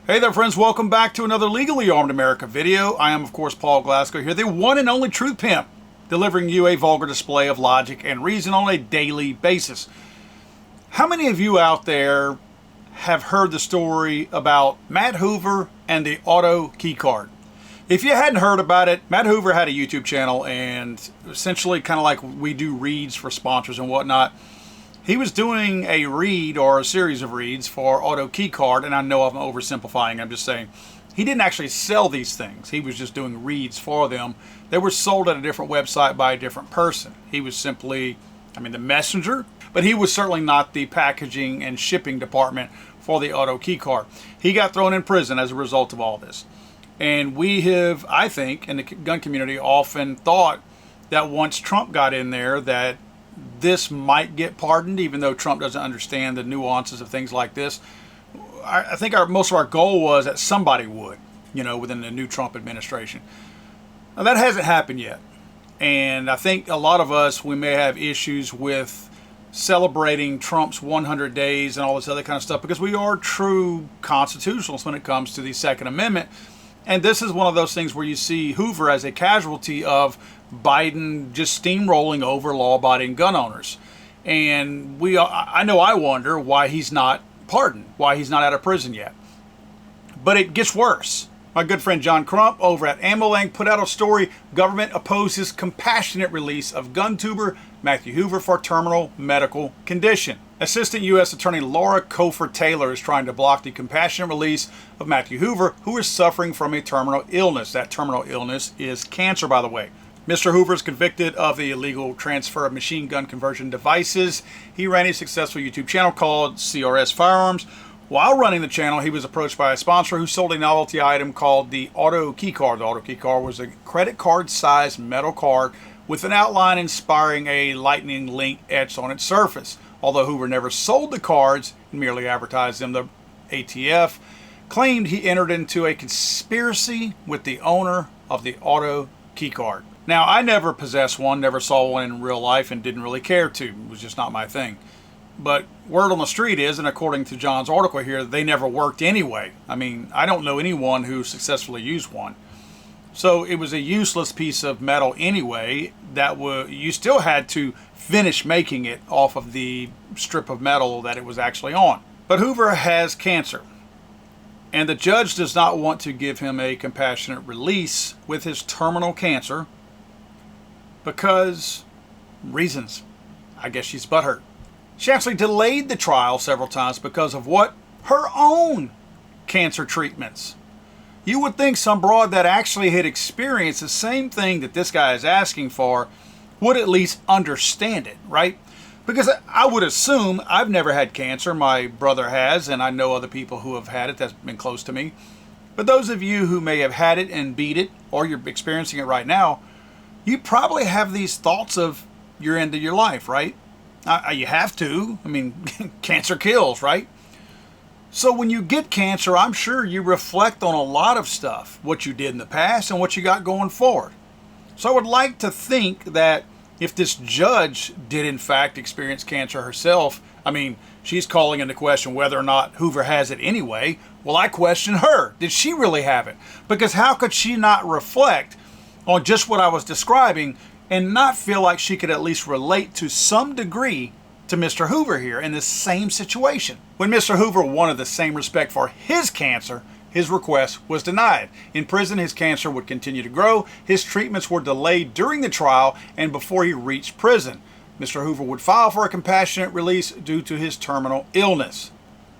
Hey there friends, welcome back to another Legally Armed America video. I am of course Paul Glasgow here, the one and only truth pimp, delivering you a vulgar display of logic and reason on a daily basis. How many of you out there have heard the story about Matt Hoover and the auto key card? If you hadn't heard about it, Matt Hoover had a YouTube channel, and essentially kind of like we do reads for sponsors and whatnot. He was doing a read or a series of reads for auto key card, and I know I'm oversimplifying, I'm just saying he didn't actually sell these things. He was just doing reads for them. They were sold at a different website by a different person. He was simply, the messenger, but he was certainly not the packaging and shipping department for the auto key card. He got thrown in prison as a result of all this. And we have, I think, in the gun community often thought that once Trump got in there that this might get pardoned, even though Trump doesn't understand the nuances of things like this. I think most of our goal was that somebody would, within the new Trump administration. Now that hasn't happened yet. And I think a lot of us, we may have issues with celebrating Trump's 100 days and all this other kind of stuff because we are true constitutionalists when it comes to the Second Amendment. And this is one of those things where you see Hoover as a casualty of Biden just steamrolling over law-abiding gun owners. And I know I wonder why he's not pardoned, why he's not out of prison yet. But it gets worse. My good friend John Crump over at AmmoLang put out a story, Government Opposes Compassionate Release of Gun Tuber Matthew Hoover for Terminal Medical Condition. Assistant U.S. Attorney Laura Cofer Taylor is trying to block the compassionate release of Matthew Hoover, who is suffering from a terminal illness. That terminal illness is cancer, by the way. Mr. Hoover is convicted of the illegal transfer of machine gun conversion devices. He ran a successful YouTube channel called CRS Firearms. While running the channel, he was approached by a sponsor who sold a novelty item called the auto key card. The auto key card was a credit card-sized metal card with an outline inspiring a lightning link etched on its surface. Although Hoover never sold the cards and merely advertised them, the ATF claimed he entered into a conspiracy with the owner of the auto key card. Now, I never possessed one, never saw one in real life, and didn't really care to. It was just not my thing. But word on the street is, and according to John's article here, they never worked anyway. I don't know anyone who successfully used one. So it was a useless piece of metal anyway that you still had to finish making it off of the strip of metal that it was actually on. But Hoover has cancer, and the judge does not want to give him a compassionate release with his terminal cancer because reasons. I guess she's butthurt. She actually delayed the trial several times because of what? Her own cancer treatments. You would think some broad that actually had experienced the same thing that this guy is asking for would at least understand it, right? Because I would assume, I've never had cancer, my brother has, and I know other people who have had it that's been close to me. But those of you who may have had it and beat it, or you're experiencing it right now, you probably have these thoughts of your end of your life, right? You have to. Cancer kills, right? So when you get cancer, I'm sure you reflect on a lot of stuff, what you did in the past and what you got going forward. So I would like to think that if this judge did in fact experience cancer herself, she's calling into question whether or not Hoover has it anyway. Well, I question her. Did she really have it? Because how could she not reflect on just what I was describing and not feel like she could at least relate to some degree to Mr. Hoover here in the same situation? When Mr. Hoover wanted the same respect for his cancer, his request was denied. In prison, his cancer would continue to grow. His treatments were delayed during the trial and before he reached prison. Mr. Hoover would file for a compassionate release due to his terminal illness.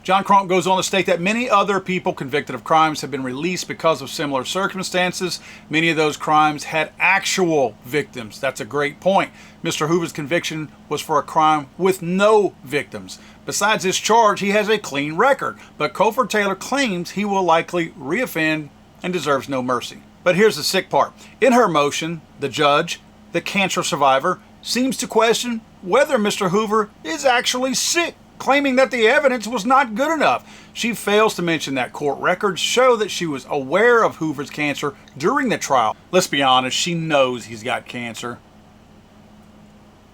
John Crump goes on to state that many other people convicted of crimes have been released because of similar circumstances. Many of those crimes had actual victims. That's a great point. Mr. Hoover's conviction was for a crime with no victims. Besides this charge, he has a clean record, but Cofer Taylor claims he will likely reoffend and deserves no mercy. But here's the sick part. In her motion, the judge, the cancer survivor, seems to question whether Mr. Hoover is actually sick, claiming that the evidence was not good enough. She fails to mention that court records show that she was aware of Hoover's cancer during the trial. Let's be honest, she knows he's got cancer.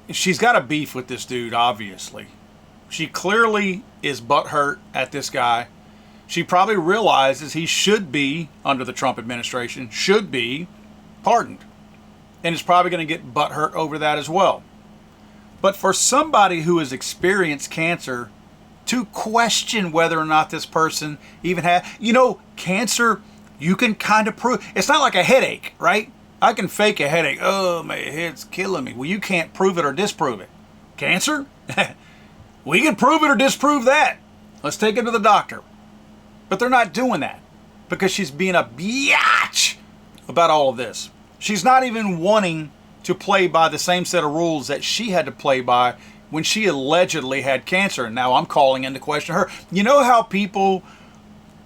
She's got a beef with this dude, obviously. She clearly is butthurt at this guy. she probably realizes he should be, under the Trump administration, should be pardoned. And is probably going to get butthurt over that as well. But for somebody who has experienced cancer to question whether or not this person even had, cancer, you can kind of prove. It's not like a headache, right? I can fake a headache. Oh, my head's killing me. Well, you can't prove it or disprove it. Cancer? We can prove it or disprove that. Let's take it to the doctor. But they're not doing that because she's being a biatch about all of this. She's not even wanting to play by the same set of rules that she had to play by when she allegedly had cancer. And now I'm calling into question her. You know how people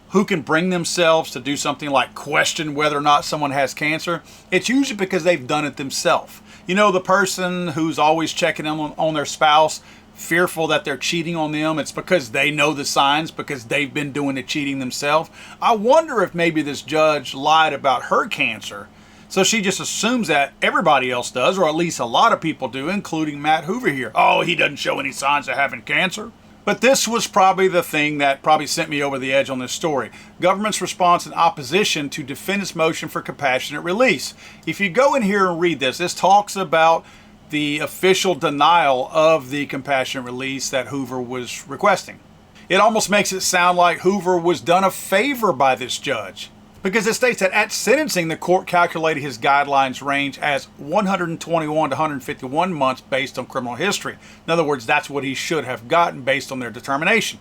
who can bring themselves to do something like question whether or not someone has cancer? It's usually because they've done it themselves. The person who's always checking them on their spouse, fearful that they're cheating on them, it's because they know the signs, because they've been doing the cheating themselves. I wonder if maybe this judge lied about her cancer, so she just assumes that everybody else does, or at least a lot of people do, including Matt Hoover here. Oh, he doesn't show any signs of having cancer. But this was probably the thing that probably sent me over the edge on this story. Government's response in opposition to defendant's motion for compassionate release. If you go in here and read this talks about the official denial of the compassionate release that Hoover was requesting. It almost makes it sound like Hoover was done a favor by this judge, because it states that at sentencing, the court calculated his guidelines range as 121 to 151 months based on criminal history. In other words, that's what he should have gotten based on their determination.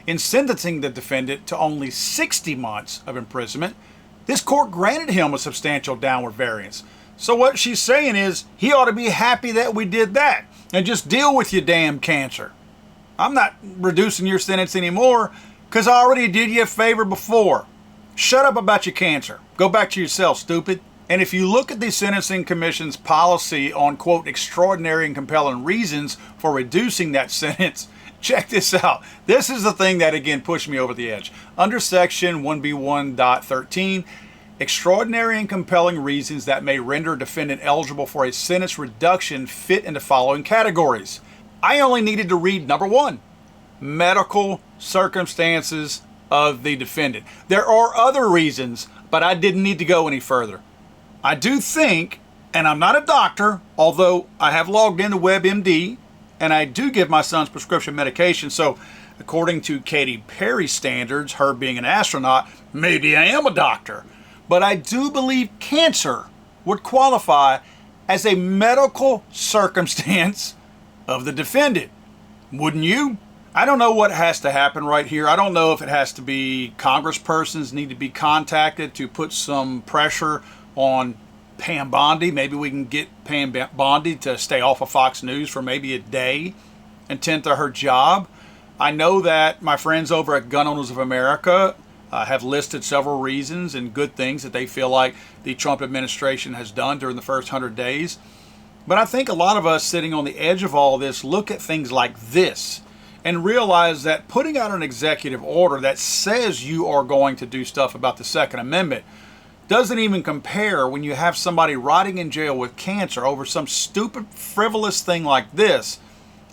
In sentencing the defendant to only 60 months of imprisonment, this court granted him a substantial downward variance. So what she's saying is he ought to be happy that we did that and just deal with your damn cancer. I'm not reducing your sentence anymore because I already did you a favor before. Shut up about your cancer. Go back to yourself, stupid. And if you look at the Sentencing Commission's policy on, quote, extraordinary and compelling reasons for reducing that sentence, check this out. This is the thing that, again, pushed me over the edge. Under Section 1B1.13, extraordinary and compelling reasons that may render a defendant eligible for a sentence reduction fit in the following categories. I only needed to read number one, medical circumstances of the defendant. There are other reasons, but I didn't need to go any further. I do think, and I'm not a doctor, although I have logged into WebMD, and I do give my son's prescription medication, so according to Katy Perry standards, her being an astronaut, maybe I am a doctor. But I do believe cancer would qualify as a medical circumstance of the defendant. Wouldn't you? I don't know what has to happen right here. I don't know if it has to be congresspersons need to be contacted to put some pressure on Pam Bondi. Maybe we can get Pam Bondi to stay off of Fox News for maybe a day and tend to her job. I know that my friends over at Gun Owners of America have listed several reasons and good things that they feel like the Trump administration has done during the first 100 days. But I think a lot of us sitting on the edge of all this look at things like this and realize that putting out an executive order that says you are going to do stuff about the Second Amendment doesn't even compare when you have somebody rotting in jail with cancer over some stupid, frivolous thing like this,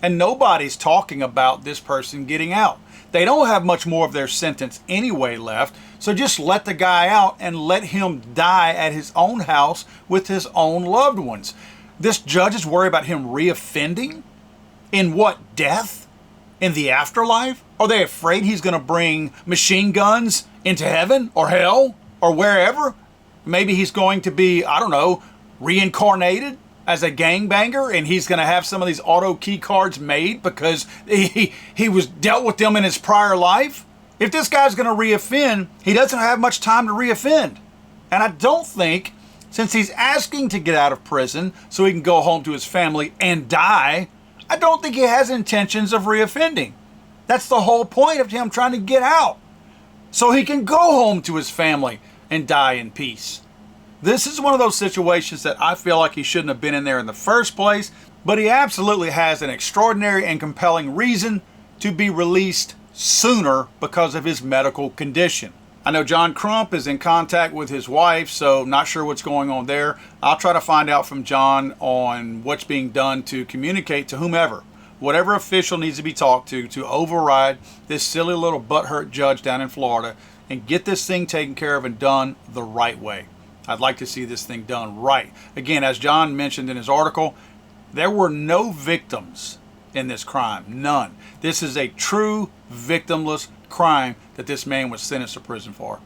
and nobody's talking about this person getting out. They don't have much more of their sentence anyway left, so just let the guy out and let him die at his own house with his own loved ones. This judge is worried about him reoffending? In what, death? In the afterlife? Are they afraid he's going to bring machine guns into heaven or hell or wherever? Maybe he's going to be, I don't know, reincarnated as a gangbanger, and he's going to have some of these auto key cards made because he was dealt with them in his prior life. If this guy's going to reoffend, he doesn't have much time to reoffend. And I don't think, since he's asking to get out of prison so he can go home to his family and die, I don't think he has intentions of reoffending. That's the whole point of him trying to get out, so he can go home to his family and die in peace. This is one of those situations that I feel like he shouldn't have been in there in the first place, but he absolutely has an extraordinary and compelling reason to be released sooner because of his medical condition. I know John Crump is in contact with his wife, so not sure what's going on there. I'll try to find out from John on what's being done to communicate to whomever. whatever official needs to be talked to override this silly little butthurt judge down in Florida and get this thing taken care of and done the right way. I'd like to see this thing done right. Again, as John mentioned in his article, there were no victims in this crime. None. This is a true victimless crime that this man was sentenced to prison for.